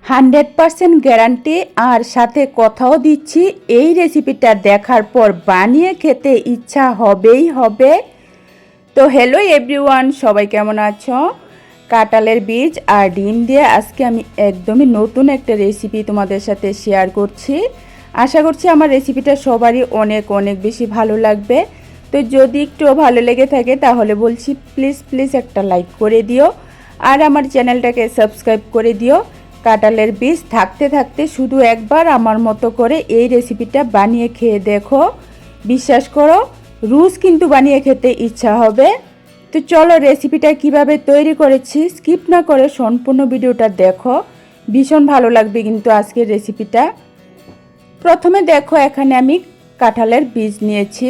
100% guarantee আর সাথে কথাও দিচ্ছি এই রেসিপিটা দেখার পর বানিয়ে খেতে ইচ্ছা হবেই হবে। তো হ্যালো এভরিওয়ান, সবাই কেমন আছো? কাঁঠালের বীজ আর ডিম দিয়ে আজকে আমি একদমই নতুন একটা রেসিপি তোমাদের সাথে শেয়ার করছি। আশা করছি আমার রেসিপিটা সবারই অনেক অনেক বেশি ভালো লাগবে। তো যদি একটু ভালো লেগে থাকে তাহলে বলছি প্লিজ একটা লাইক করে দিও আর আমার চ্যানেলটাকে সাবস্ক্রাইব করে দিও। কাঁঠালের বীজ থাকতে থাকতে শুধু একবার আমার মতো করে এই রেসিপিটা বানিয়ে খেয়ে দেখো, বিশ্বাস করো রোজ কিন্তু বানিয়ে খেতে ইচ্ছা হবে। তো চলো রেসিপিটা কিভাবে তৈরি করেছি স্কিপ না করে সম্পূর্ণ ভিডিওটা দেখো, ভীষণ ভালো লাগবে কিন্তু আজকের রেসিপিটা। প্রথমে দেখো এখানে আমি কাঁঠালের বীজ নিয়েছি,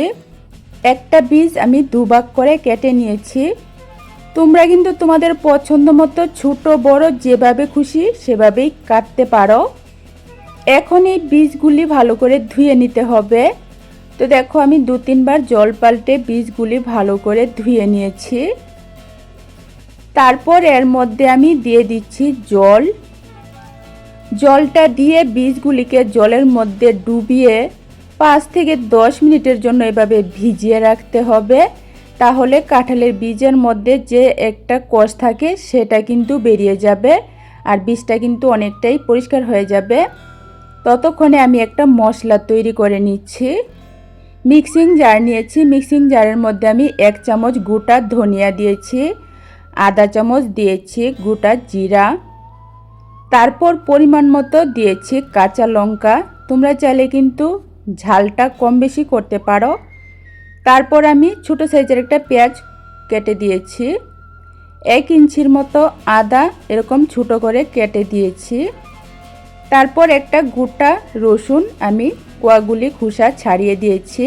একটা বীজ আমি দুভাগ করে কেটে নিয়েছি। তোমরা কিন্তু তোমাদের পছন্দ মতো ছোট বড় যেভাবে খুশি সেভাবেই কাটতে পারো। এখন এই বীজগুলি ভালো করে ধুয়ে নিতে হবে। তো দেখো আমি 2-3 বার জল পাল্টে বীজগুলি ভালো করে ধুয়ে নিয়েছি। তারপর এর মধ্যে আমি দিয়ে দিচ্ছি জল। জলটা দিয়ে বীজগুলিকে জলের মধ্যে ডুবিয়ে 5 থেকে 10 মিনিটের জন্য এভাবে ভিজিয়ে রাখতে হবে। তাহলে কাঁঠালের বীজের মধ্যে যে একটা কষ থাকে সেটা কিন্তু বেরিয়ে যাবে আর বীজটা কিন্তু অনেকটাই পরিষ্কার হয়ে যাবে। ততক্ষণে আমি একটা মশলা তৈরি করে নিচ্ছি। মিক্সিং জার নিয়েছি, মিক্সিং জারের মধ্যে আমি 1 চামচ গোটা ধনিয়া দিয়েছি, আধা চামচ দিয়েছি গোটা জিরা, তারপর পরিমাণ মতো দিয়েছি কাঁচা লঙ্কা। তোমরা চাইলে কিন্তু ঝালটা কম বেশি করতে পারো। তারপর আমি ছোটো সাইজের একটা পেঁয়াজ কেটে দিয়েছি, 1 ইঞ্চির মতো আদা এরকম ছোটো করে কেটে দিয়েছি। তারপর একটা গোটা রসুন আমি কোয়াগুলি খোসা ছাড়িয়ে দিয়েছি।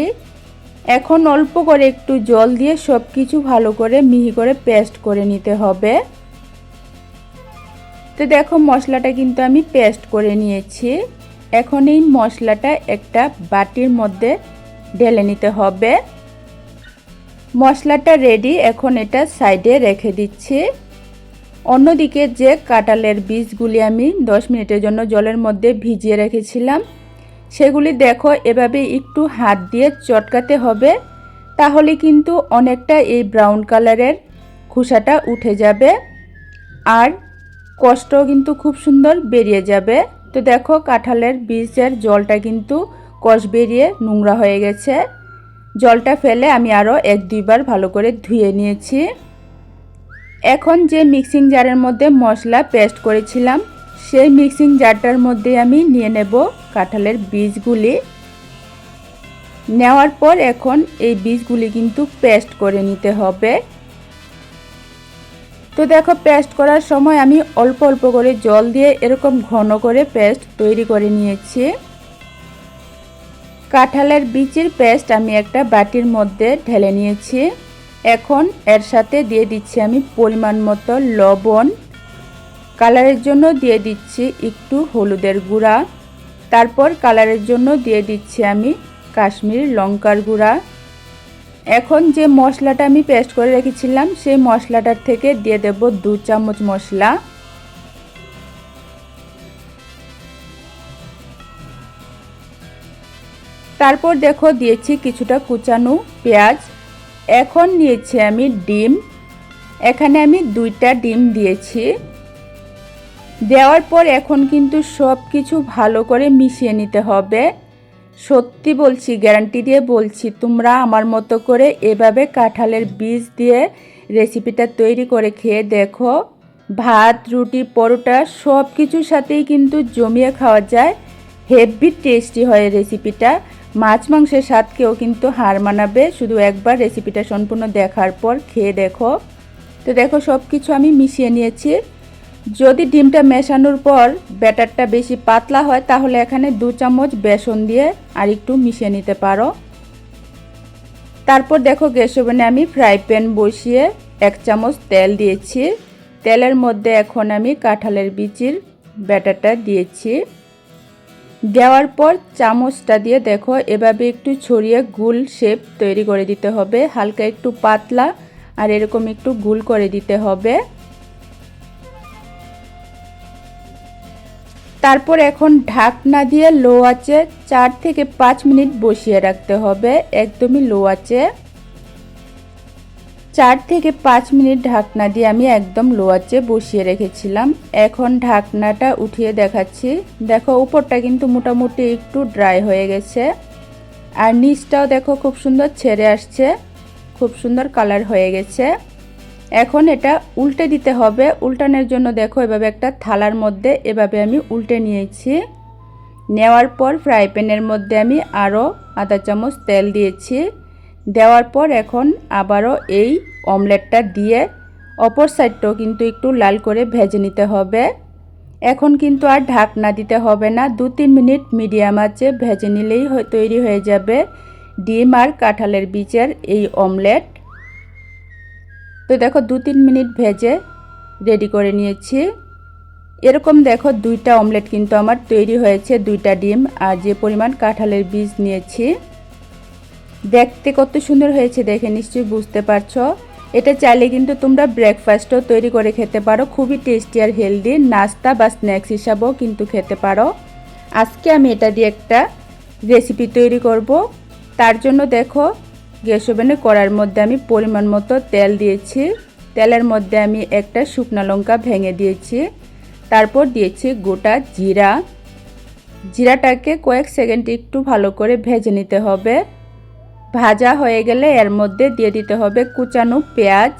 এখন অল্প করে একটু জল দিয়ে সব কিছু ভালো করে মিহি করে পেস্ট করে নিতে হবে। তো দেখো মশলাটা কিন্তু আমি পেস্ট করে নিয়েছি। এখন এই মশলাটা একটা বাটির মধ্যে ঢেলে নিতে হবে। মশলাটা রেডি, এখন এটা সাইডে রেখে দিচ্ছি। অন্যদিকে যে কাঁঠালের বীজগুলি আমি 10 মিনিটের জন্য জলের মধ্যে ভিজিয়ে রেখেছিলাম সেগুলি দেখো এভাবে একটু হাত দিয়ে চটকাতে হবে, তাহলে কিন্তু অনেকটা এই ব্রাউন কালারের খোসাটা উঠে যাবে আর কষ্টও কিন্তু খুব সুন্দর বেরিয়ে যাবে। তো দেখো কাঁঠালের বীজের জলটা কিন্তু কষ বেরিয়ে নোংরা হয়ে গেছে। জলটা ফেলে আমি আরও 1-2 বার ভালো করে ধুয়ে নিয়েছি। এখন যে মিক্সিং জারের মধ্যে মশলা পেস্ট করেছিলাম সেই মিক্সিং জারটার মধ্যে আমি নিয়ে নেব কাঁঠালের বীজগুলি। নেওয়ার পর এখন এই বীজগুলি কিন্তু পেস্ট করে নিতে হবে। তো দেখো পেস্ট করার সময় আমি অল্প অল্প করে জল দিয়ে এরকম ঘন করে পেস্ট তৈরি করে নিয়েছি। কাঁঠালের বীজের পেস্ট আমি একটা বাটির মধ্যে ঢেলে নিয়েছি। এখন এর সাথে দিয়ে দিচ্ছি আমি পরিমাণ মতো লবণ, কালারের জন্য দিয়ে দিচ্ছি একটু হলুদের গুঁড়া, তারপর কালারের জন্য দিয়ে দিচ্ছি আমি কাশ্মীরি লঙ্কার গুঁড়া। এখন যে মশলাটা আমি পেস্ট করে রেখেছিলাম সেই মশলাটার থেকে দিয়ে দেব 2 চামচ মশলা। তারপর দেখো দিয়েছি কিছুটা কুচানো পেঁয়াজ। এখন নিয়েছি আমি ডিম, এখানে আমি 2টা ডিম দিয়েছি। দেওয়ার পর এখন কিন্তু সব কিছু ভালো করে মিশিয়ে নিতে হবে। সত্যি বলছি, গ্যারান্টি দিয়ে বলছি, তোমরা আমার মতো করে এভাবে কাঁঠালের বীজ দিয়ে রেসিপিটা তৈরি করে খেয়ে দেখো, ভাত রুটি পরোটা সব কিছুর সাথেই কিন্তু জমিয়ে খাওয়া যায়। হেভি টেস্টি হয় রেসিপিটা, মাছ মাংসের স্বাদকেও কিন্তু হার মানাবে। শুধু একবার রেসিপিটা সম্পূর্ণ দেখার পর খেয়ে দেখো। তো দেখো সব কিছু আমি মিশিয়ে নিয়েছি। যদি ডিমটা মেশানোর পর ব্যাটারটা বেশি পাতলা হয় তাহলে এখানে 2 চামচ বেসন দিয়ে আর একটু মিশিয়ে নিতে পারো। তারপর দেখো গ্যাস ওভেনে আমি ফ্রাই প্যান বসিয়ে 1 চামচ তেল দিয়েছি। তেলের মধ্যে এখন আমি কাঁঠালের বীজের ব্যাটারটা দিয়েছি। দেওয়ার পর চামচটা দিয়ে দেখো এভাবে একটু ছড়িয়ে গোল শেপ তৈরি করে দিতে হবে, হালকা একটু পাতলা আর এরকম একটু গোল করে দিতে হবে। তারপর এখন ঢাকনা দিয়ে লো আঁচে 4 থেকে 5 মিনিট বসিয়ে রাখতে হবে, একদমই লো আঁচে। 4 থেকে 5 মিনিট ঢাকনা দিয়ে আমি একদম লো আঁচে বসিয়ে রেখেছিলাম। এখন ঢাকনাটা উঠিয়ে দেখাচ্ছি। দেখো উপরটা কিন্তু মোটামুটি একটু ড্রাই হয়ে গেছে, আর নিচটাও দেখো খুব সুন্দর ছেড়ে আসছে, খুব সুন্দর কালার হয়ে গেছে। এখন এটা উল্টে দিতে হবে। উল্টানোর জন্য দেখো এভাবে একটা থালার মধ্যে এভাবে আমি উল্টে নিয়েছি। নেওয়ার পর ফ্রাই প্যানের মধ্যে আমি আরও আধা চামচ তেল দিয়েছি। দেওয়ার পর এখন আবারও এই অমলেটটা দিয়ে অপর সাইডটাও কিন্তু একটু লাল করে ভেজে নিতে হবে। এখন কিন্তু আর ঢাকনা দিতে হবে না, 2-3 মিনিট মিডিয়াম আঁচে ভেজে নিলেই তৈরি হয়ে যাবে ডিম আর কাঁঠালের বীজের এই অমলেট। তো দেখো 2-3 মিনিট ভেজে রেডি করে নিয়েছি। এরকম দেখো 2টা অমলেট কিন্তু আমার তৈরি হয়েছে, 2টা ডিম আর যে পরিমাণ কাঁঠালের বীজ নিয়েছি। দেখতে কত সুন্দর হয়েছে দেখে নিশ্চয়ই বুঝতে পারছো। এটা চাইলে কিন্তু তোমরা ব্রেকফাস্টও তৈরি করে খেতে পারো, খুবই টেস্টি আর হেলদি, নাস্তা বা স্ন্যাক্স হিসাবেও কিন্তু খেতে পারো। আজকে আমি এটা দিয়ে একটা রেসিপি তৈরি করব। তার জন্য দেখো গ্যাস ওভেনে কড়ার মধ্যে আমি পরিমাণ মতো তেল দিয়েছি। তেলের মধ্যে আমি একটা শুকনো লঙ্কা ভেঙে দিয়েছি, তারপর দিয়েছি গোটা জিরা। জিরাটাকে কয়েক সেকেন্ড একটু ভালো করে ভেজে নিতে হবে। ভাজা হয়ে গেলে এর মধ্যে দিয়ে দিতে হবে কুচানো পেঁয়াজ।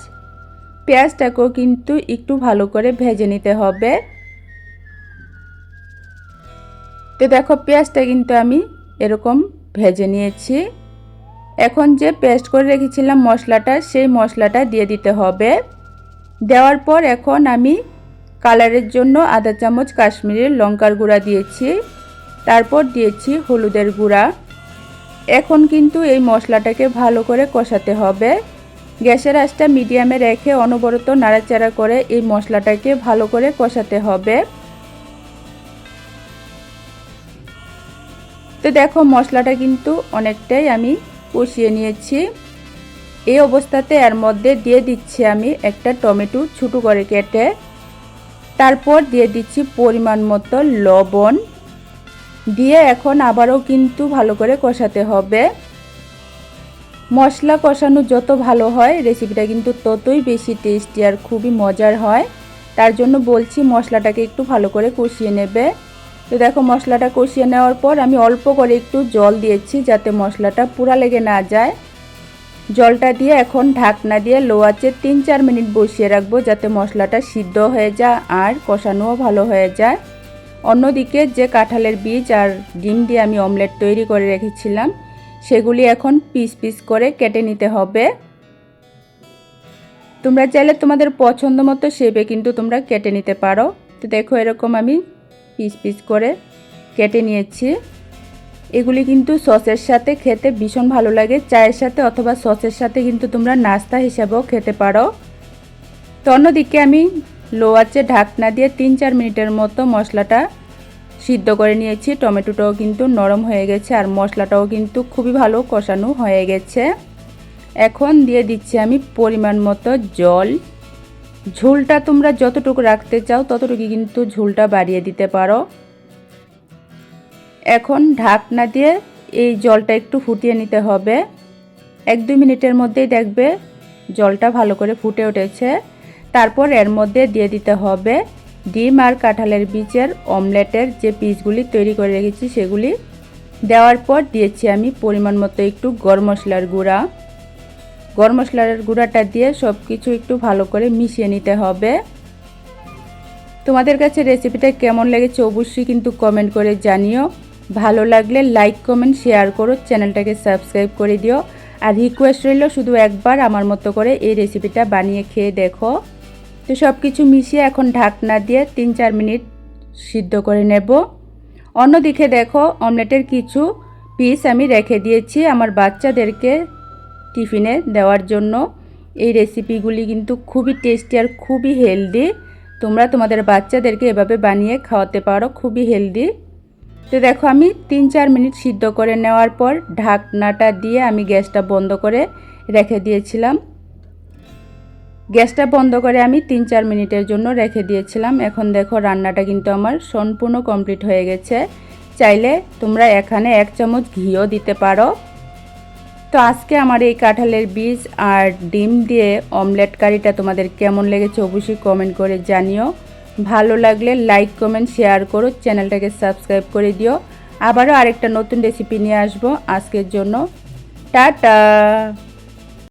পেঁয়াজটাকেও কিন্তু একটু ভালো করে ভেজে নিতে হবে। তো দেখো পেঁয়াজটা কিন্তু আমি এরকম ভেজে নিয়েছি। এখন যে পেস্ট করে রেখেছিলাম মশলাটা, সেই মশলাটা দিয়ে দিতে হবে। দেওয়ার পর এখন আমি কালারের জন্য আধা চামচ কাশ্মীরি লঙ্কার গুঁড়া দিয়েছি, তারপর দিয়েছি হলুদের গুঁড়া। এখন কিন্তু এই মশলাটাকে ভালো করে কষাতে হবে। গ্যাসের আঁচটা মিডিয়ামে রেখে অনবরত নাড়াচাড়া করে এই মশলাটাকে ভালো করে কষাতে হবে। তো দেখো মশলাটা কিন্তু অনেকটাই আমি কষিয়ে নিয়েছি। এই অবস্থাতে এর মধ্যে দিয়ে দিচ্ছি আমি একটা টমেটো ছোটো করে কেটে, তারপর দিয়ে দিচ্ছি পরিমাণ মতো লবণ দিয়ে এখন আবারও কিন্তু ভালো করে কষাতে হবে। মশলা কষানো যত ভালো হয় রেসিপিটা কিন্তু ততই বেশি টেস্টি আর খুবই মজার হয়। তার জন্য বলছি মশলাটাকে একটু ভালো করে কষিয়ে নেবে। তো দেখো মশলাটা কষিয়ে নেওয়ার পর আমি অল্প করে একটু জল দিয়েছি যাতে মশলাটা পুরা লেগে না যায়। জলটা দিয়ে এখন ঢাকনা দিয়ে লো আঁচে 3-4 মিনিট বসিয়ে রাখবো যাতে মশলাটা সিদ্ধ হয়ে যায় আর কষানোও ভালো হয়ে যায়। অন্যদিকে যে কাঁঠালের বীজ আর ডিম দিয়ে আমি অমলেট তৈরি করে রেখেছিলাম সেগুলি এখন পিস পিস করে কেটে নিতে হবে। তোমরা চাইলে তোমাদের পছন্দ মতো শেপে কিন্তু তোমরা কেটে নিতে পারো। তো দেখো এরকম আমি পিস পিস করে কেটে নিয়েছি। এগুলি কিন্তু সসের সাথে খেতে ভীষণ ভালো লাগে, চায়ের সাথে অথবা সসের সাথে কিন্তু তোমরা নাস্তা হিসাবেও খেতে পারো। তো অন্যদিকে আমি লো আঁচে ঢাকনা দিয়ে 3-4 মিনিটের মতো মশলাটা সিদ্ধ করে নিয়েছি। টমেটোটাও কিন্তু নরম হয়ে গেছে আর মশলাটাও কিন্তু খুবই ভালো কষানো হয়ে গেছে। এখন দিয়ে দিচ্ছি আমি পরিমাণ মতো জল। ঝোলটা তোমরা যতটুকু রাখতে চাও ততটুকু কিন্তু ঝোলটা বাড়িয়ে দিতে পারো। এখন ঢাকনা দিয়ে এই জলটা একটু ফুটিয়ে নিতে হবে। 1-2 মিনিটের মধ্যেই দেখবে জলটা ভালো করে ফুটে উঠেছে। তারপর এর মধ্যে দিয়ে দিতে হবে ডিম আর কাঁঠালের বীজের অমলেটের যে পিসগুলি তৈরি করে রেখেছি সেগুলি। দেওয়ার পর দিয়েছি আমি পরিমাণ মতো একটু গরম মশলার গুঁড়া। গরম মশলার গুঁড়াটা দিয়ে সব কিছু একটু ভালো করে মিশিয়ে নিতে হবে। তোমাদের কাছে রেসিপিটা কেমন লেগেছে অবশ্যই কিন্তু কমেন্ট করে জানিও। ভালো লাগলে লাইক কমেন্ট শেয়ার করো, চ্যানেলটাকে সাবস্ক্রাইব করে দিও। আর রিকোয়েস্ট রইল শুধু একবার আমার মতো করে এই রেসিপিটা বানিয়ে খেয়ে দেখো। তো সব কিছু মিশিয়ে এখন ঢাকনা দিয়ে 3-4 মিনিট সিদ্ধ করে নেব। অন্যদিকে দেখো অমলেটের কিছু পিস আমি রেখে দিয়েছি আমার বাচ্চাদেরকে টিফিনে দেওয়ার জন্য। এই রেসিপিগুলি কিন্তু খুবই টেস্টি আর খুবই হেলদি। তোমরা তোমাদের বাচ্চাদেরকে এভাবে বানিয়ে খাওয়াতে পারো, খুবই হেলদি। তো দেখো আমি 3-4 মিনিট সিদ্ধ করে নেওয়ার পর ঢাকনাটা দিয়ে আমি গ্যাসটা বন্ধ করে রেখে দিয়েছিলাম। গ্যাসটা বন্ধ করে আমি 3-4 মিনিটের জন্য রেখে দিয়েছিলাম। এখন দেখো রান্নাটা কিন্তু আমার সম্পূর্ণ কমপ্লিট হয়ে গেছে। চাইলে তোমরা এখানে 1 চামচ ঘিও দিতে পারো। তো আজকে আমার এই কাঁঠালের বীজ আর ডিম দিয়ে অমলেট কারিটা তোমাদের কেমন লেগেছে অবশ্যই কমেন্ট করে জানিও। ভালো লাগলে লাইক কমেন্ট শেয়ার করো, চ্যানেলটাকে সাবস্ক্রাইব করে দিও। আবারও আরেকটা নতুন রেসিপি নিয়ে আসবো। আজকের জন্য টাটা।